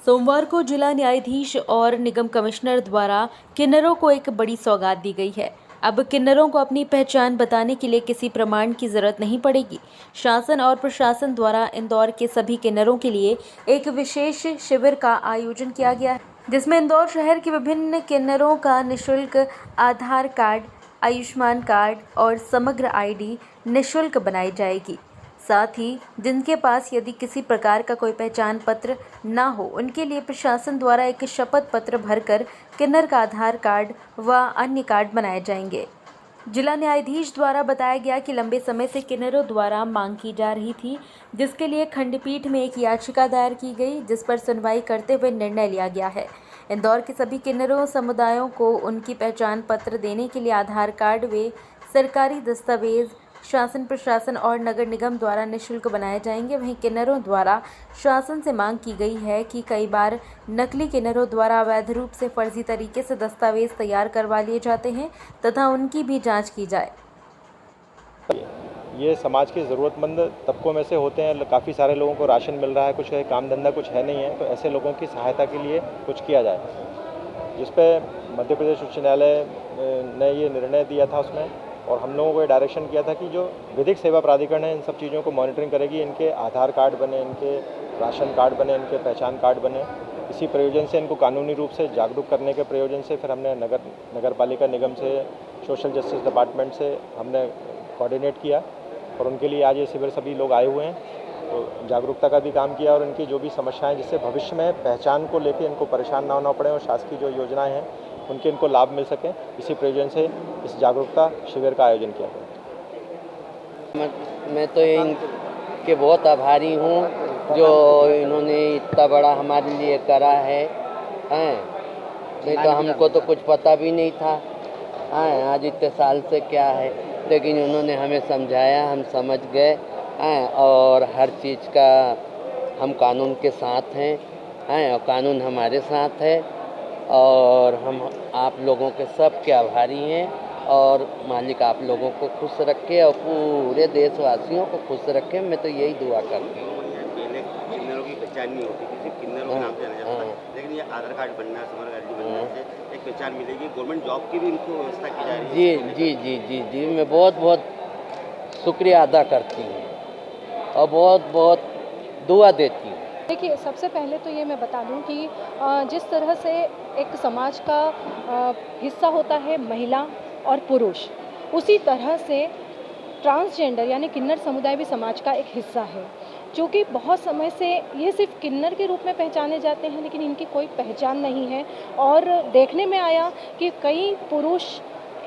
सोमवार को जिला न्यायाधीश और निगम कमिश्नर द्वारा किन्नरों को एक बड़ी सौगात दी गई है। अब किन्नरों को अपनी पहचान बताने के लिए किसी प्रमाण की जरूरत नहीं पड़ेगी। शासन और प्रशासन द्वारा इंदौर के सभी किन्नरों के लिए एक विशेष शिविर का आयोजन किया गया है, जिसमें इंदौर शहर के विभिन्न किन्नरों का निःशुल्क आधार कार्ड, आयुष्मान कार्ड और समग्र आईडी निःशुल्क बनाई जाएगी। साथ ही जिनके पास यदि किसी प्रकार का कोई पहचान पत्र न हो, उनके लिए प्रशासन द्वारा एक शपथ पत्र भरकर किन्नर का आधार कार्ड व अन्य कार्ड बनाए जाएंगे। जिला न्यायाधीश द्वारा बताया गया कि लंबे समय से किन्नरों द्वारा मांग की जा रही थी, जिसके लिए खंडपीठ में एक याचिका दायर की गई, जिस पर सुनवाई करते हुए निर्णय लिया गया है। इंदौर के सभी किन्नरों समुदायों को उनकी पहचान पत्र देने के लिए आधार कार्ड व सरकारी दस्तावेज शासन, प्रशासन और नगर निगम द्वारा निःशुल्क बनाए जाएंगे। वहीं किन्नरों द्वारा शासन से मांग की गई है कि कई बार नकली किन्नरों द्वारा अवैध रूप से फर्जी तरीके से दस्तावेज तैयार करवा लिए जाते हैं तथा उनकी भी जांच की जाए। ये समाज के ज़रूरतमंद तबकों में से होते हैं। काफ़ी सारे लोगों को राशन मिल रहा है, कुछ है काम धंधा, कुछ है नहीं है, तो ऐसे लोगों की सहायता के लिए कुछ किया जाए, जिस पे मध्य प्रदेश उच्च न्यायालय ने ये निर्णय दिया था उसमें, और हम लोगों को ये डायरेक्शन किया था कि जो विधिक सेवा प्राधिकरण है इन सब चीज़ों को मॉनिटरिंग करेगी, इनके आधार कार्ड बने, इनके राशन कार्ड बने, इनके पहचान कार्ड बने। इसी प्रयोजन से इनको कानूनी रूप से जागरूक करने के प्रयोजन से फिर हमने नगर पालिका निगम से, सोशल जस्टिस डिपार्टमेंट से हमने कोऑर्डिनेट किया और उनके लिए आज ये शिविर सभी लोग आए हुए हैं, तो जागरूकता का भी काम किया और इनकी जो भी समस्याएं, जिससे भविष्य में पहचान को लेकर इनको परेशान ना होना पड़े और शासकीय जो योजनाएं हैं उनके इनको लाभ मिल सके, इसी प्रयोजन से इस जागरूकता शिविर का आयोजन किया गया। मैं तो इनके बहुत आभारी हूँ जो इन्होंने इतना बड़ा हमारे लिए करा है। नहीं तो हमको तो कुछ पता भी नहीं था आज इतने साल से क्या है, लेकिन उन्होंने हमें समझाया, हम समझ गए और हर चीज़ का हम कानून के साथ हैं और कानून हमारे साथ है और हम आप लोगों के सब के आभारी हैं और मालिक आप लोगों को खुश रखे और पूरे देशवासियों को खुश रखे। मैं तो यही दुआ करती हूँ। पहले किन्नरों की पहचान नहीं होती, सिर्फ किन्नरों के नाम से जाना जाता था, लेकिन ये आधार कार्ड बनना, समग्र आईडी बनने से एक पहचान मिलेगी। गवर्नमेंट जॉब की भी इनको व्यवस्था की जा रही है। जी मैं बहुत शुक्रिया अदा करती हूँ और बहुत दुआ देती हूँ। देखिए, सबसे पहले तो ये मैं बता दूं कि जिस तरह से एक समाज का हिस्सा होता है महिला और पुरुष, उसी तरह से ट्रांसजेंडर यानी किन्नर समुदाय भी समाज का एक हिस्सा है, जो कि बहुत समय से ये सिर्फ किन्नर के रूप में पहचाने जाते हैं, लेकिन इनकी कोई पहचान नहीं है। और देखने में आया कि कई पुरुष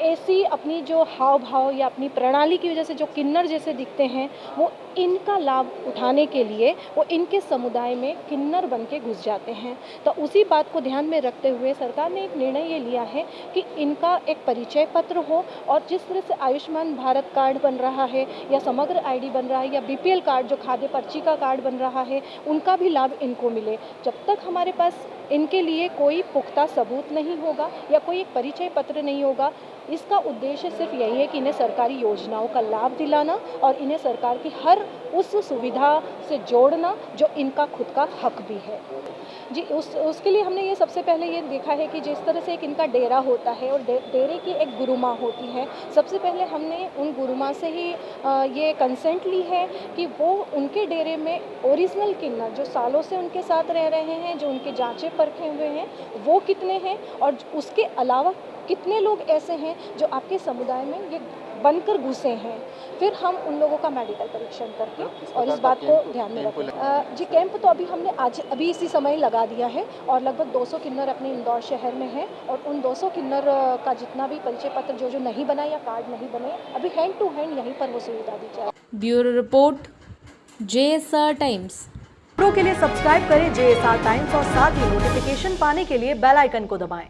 ऐसी अपनी जो हाव भाव या अपनी प्रणाली की वजह से जो किन्नर जैसे दिखते हैं, वो इनका लाभ उठाने के लिए वो इनके समुदाय में किन्नर बन के घुस जाते हैं। तो उसी बात को ध्यान में रखते हुए सरकार ने एक निर्णय ये लिया है कि इनका एक परिचय पत्र हो, और जिस तरह से आयुष्मान भारत कार्ड बन रहा है या समग्र आईडी बन रहा है या बीपीएल कार्ड जो खाद्य पर्ची का कार्ड बन रहा है, उनका भी लाभ इनको मिले। जब तक हमारे पास इनके लिए कोई पुख्ता सबूत नहीं होगा या कोई एक परिचय पत्र नहीं होगा, इसका उद्देश्य सिर्फ यही है कि इन्हें सरकारी योजनाओं का लाभ दिलाना और इन्हें सरकार की हर उस सुविधा से जोड़ना जो इनका खुद का हक भी है। जी, उसके लिए हमने ये सबसे पहले ये देखा है कि जिस तरह से एक इनका डेरा होता है और डेरे की एक गुरुमा होती है, सबसे पहले हमने उन गुरुमा से ही ये कंसेंट ली है कि वो उनके डेरे में ओरिजिनल किन्नर जो सालों से उनके साथ रह रहे हैं, जो उनके जांचे परखे हुए हैं, वो कितने हैं और उसके अलावा कितने लोग ऐसे हैं जो आपके समुदाय में ये बनकर घुसे हैं। फिर हम उन लोगों का मेडिकल परीक्षण करके और इस बात को ध्यान में रखें। जी, कैंप तो अभी इसी समय लगा दिया है और लगभग 200 किन्नर अपने इंदौर शहर में हैं और उन 200 किन्नर का जितना भी परिचय पत्र जो नहीं बना या कार्ड नहीं बने, अभी हैंड टू हैंड यहीं पर वो सुविधा दी जाए। Bureau report, JSR times. के लिए सब्सक्राइब करें JSR टाइम्स और साथ ही नोटिफिकेशन पाने के लिए बेल आइकन को दबाएं।